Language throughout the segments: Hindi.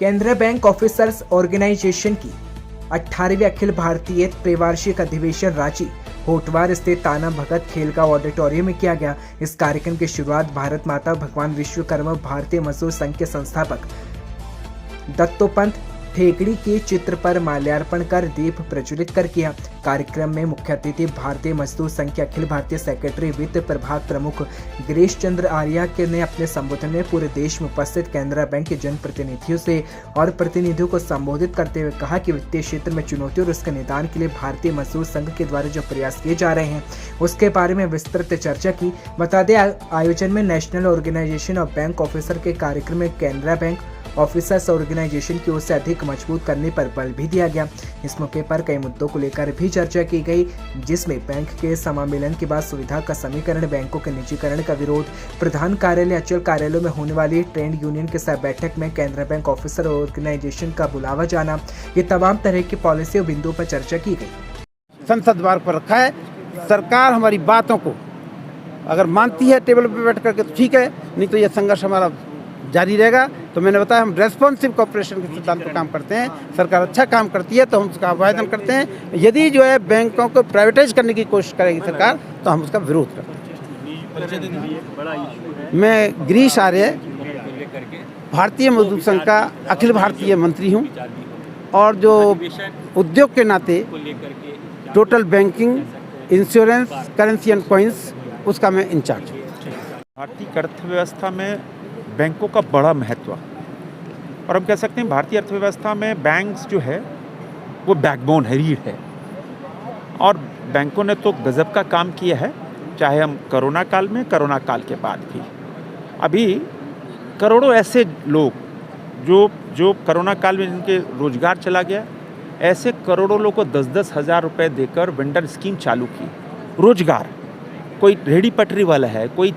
केंद्रीय बैंक ऑफिसर्स ऑर्गेनाइजेशन की 18वीं अखिल भारतीय त्रिवार्षिक अधिवेशन रांची होटवार स्थित ताना भगत खेलगांव ऑडिटोरियम में किया गया। इस कार्यक्रम की शुरुआत भारत माता भगवान विश्वकर्मा भारतीय मजदूर संघ के संस्थापक दत्तोपंत ठेकड़ी के चित्र पर माल्यार्पण कर दीप प्रज्वलित कर किया। कार्यक्रम में मुख्य अतिथि भारतीय मजदूर संघ के अखिल भारतीय सेक्रेटरी वित्त प्रभाग प्रमुख गिरीश चंद्र आर्या के ने अपने संबोधन में पूरे देश में उपस्थित केनरा बैंक के जनप्रतिनिधियों से और प्रतिनिधियों को संबोधित करते हुए कहा कि वित्तीय क्षेत्र में चुनौतियों और उसके निदान के लिए भारतीय मजदूर संघ के द्वारा जो प्रयास किए जा रहे हैं उसके बारे में विस्तृत चर्चा की। बता दें, आयोजन में national organisation of bank officer के कार्यक्रम में केनरा बैंक ऑफिसर्स ऑर्गेनाइजेशन की ओर से अधिक मजबूत करने पर बल भी दिया गया। इस मौके पर कई मुद्दों को लेकर भी चर्चा की गई, जिसमें बैंक के समामेलन के बाद सुविधा का समीकरण, बैंकों के निजीकरण का विरोध, प्रधान कार्यालय अचल कार्यालयों में होने वाली ट्रेड यूनियन के साथ बैठक में केनरा बैंक ऑफिसर ऑर्गेनाइजेशन का बुलावा जाना, ये तमाम तरह की पॉलिसी और बिंदुओं पर चर्चा की गई। संसद द्वार पर रखा है। सरकार हमारी बातों को अगर मानती है टेबल पर बैठ करके तो ठीक है, नहीं तो यह संघर्ष हमारा जारी रहेगा। तो मैंने बताया हम रेस्पॉन्सिव कॉर्पोरेशन के सिद्धांत पर काम करते हैं। सरकार अच्छा काम करती है तो हम उसका आवेदन करते हैं। यदि जो है बैंकों को प्राइवेटाइज करने की कोशिश करेगी सरकार तो हम उसका विरोध करते हैं। मैं गिरीश आर्य भारतीय मजदूर संघ का अखिल भारतीय मंत्री हूँ और जो उद्योग के नाते total banking, insurance, currency and coins उसका मैं इंचार्ज हूँ। भारतीय अर्थव्यवस्था में बैंकों का बड़ा महत्व और हम कह सकते हैं भारतीय अर्थव्यवस्था में बैंक्स जो है वो बैकबोन है, रीढ़ है। और बैंकों ने तो गजब का काम किया है, चाहे हम कोरोना काल में, कोरोना काल के बाद भी। अभी करोड़ों ऐसे लोग जो कोरोना काल में जिनके रोजगार चला गया, ऐसे करोड़ों लोग को 10-10 हज़ार रुपये देकर वेंडर स्कीम चालू की। रोजगार, कोई रेहड़ी पटरी वाला है, कोई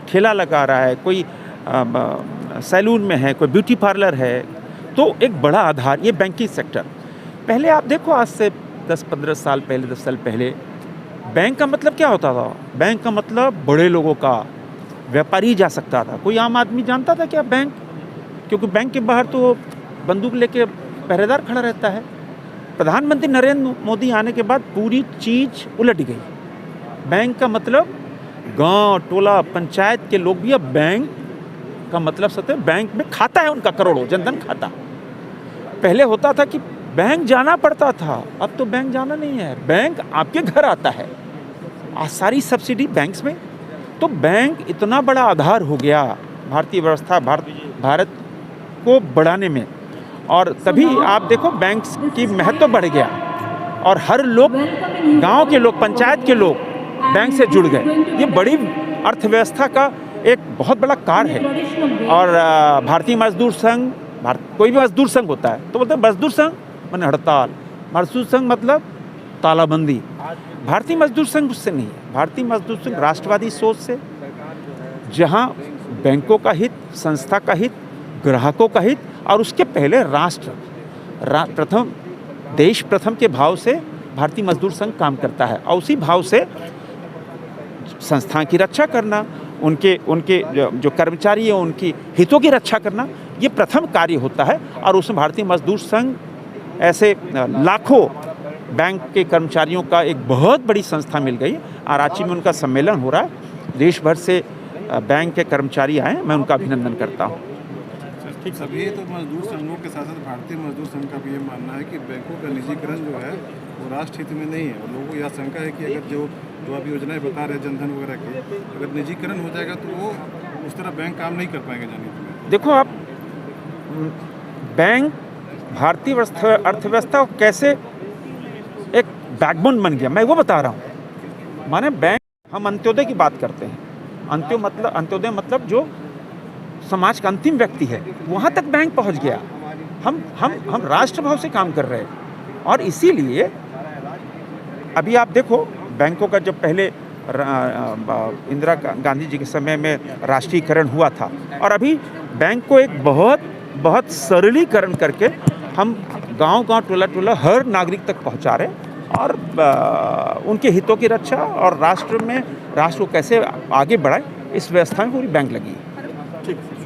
ठेला लगा रहा है, कोई सैलून में है, कोई ब्यूटी पार्लर है, तो एक बड़ा आधार ये बैंकिंग सेक्टर। पहले आप देखो, आज से 10-15 साल पहले, 10 साल पहले बैंक का मतलब क्या होता था? बैंक का मतलब बड़े लोगों का, व्यापारी जा सकता था। कोई आम आदमी जानता था क्या बैंक? क्योंकि बैंक के बाहर तो बंदूक लेके पहरेदार खड़ा रहता है। प्रधानमंत्री नरेंद्र मोदी आने के बाद पूरी चीज़ उलट गई। बैंक का मतलब गांव, टोला, पंचायत के लोग भी अब बैंक का मतलब सत्य बैंक में खाता है उनका, करोड़ों जनधन खाता। पहले होता था कि बैंक जाना पड़ता था, अब तो बैंक जाना नहीं है, बैंक आपके घर आता है। आज सारी सब्सिडी बैंक्स में। तो बैंक इतना बड़ा आधार हो गया भारतीय व्यवस्था, भारत को बढ़ाने में। और तभी आप देखो बैंक की महत्व बढ़ गया और हर लोग, गांव के लोग, पंचायत के लोग बैंक से जुड़ गए। ये बड़ी अर्थव्यवस्था का एक बहुत बड़ा कार्य है। और भारतीय मजदूर संघ, कोई भी मजदूर संघ होता है तो बोलते हैं मजदूर संघ माने हड़ताल, मजदूर संघ मतलब तालाबंदी। भारतीय मजदूर संघ उससे नहीं है। भारतीय मजदूर संघ राष्ट्रवादी सोच से, जहां बैंकों का हित, संस्था का हित, ग्राहकों का हित और उसके पहले राष्ट्र प्रथम, देश प्रथम के भाव से भारतीय मजदूर संघ काम करता है। और उसी भाव से संस्था की रक्षा करना, उनके जो कर्मचारी हैं उनकी हितों की रक्षा करना, ये प्रथम कार्य होता है। और उसमें भारतीय मजदूर संघ ऐसे लाखों बैंक के कर्मचारियों का एक बहुत बड़ी संस्था मिल गई। और रांची में उनका सम्मेलन हो रहा है, देश भर से बैंक के कर्मचारी आए, मैं उनका अभिनंदन करता हूँ। ठीक सब ये तो मजदूर संघों के साथ साथ भारतीय मजदूर संघ का भी ये मानना है कि बैंकों का निजीकरण जो है वो राष्ट्र हित में नहीं है। और लोगों को यह शंका है कि अगर जो आप योजनाएं बता रहे हैं जनधन वगैरह की, अगर निजीकरण हो जाएगा तो वो उस तरह बैंक काम नहीं कर पाएंगे जाने। देखो, आप बैंक भारतीय अर्थव्यवस्था को कैसे एक बैकबोन बन गया, मैं वो बता रहा हूँ। माने बैंक, हम अंत्योदय की बात करते हैं। अंत्योदय मतलब जो समाज का अंतिम व्यक्ति है, वहाँ तक बैंक पहुँच गया। हम राष्ट्रभाव से काम कर रहे हैं। और इसीलिए अभी आप देखो, बैंकों का जब पहले इंदिरा गांधी जी के समय में राष्ट्रीयकरण हुआ था, और अभी बैंक को एक बहुत सरलीकरण करके हम गांव-गांव, टोला-टोला हर नागरिक तक पहुंचा रहे हैं। और उनके हितों की रक्षा और राष्ट्र को कैसे आगे बढ़ाए, इस व्यवस्था में पूरी बैंक लगी है। ठीक है।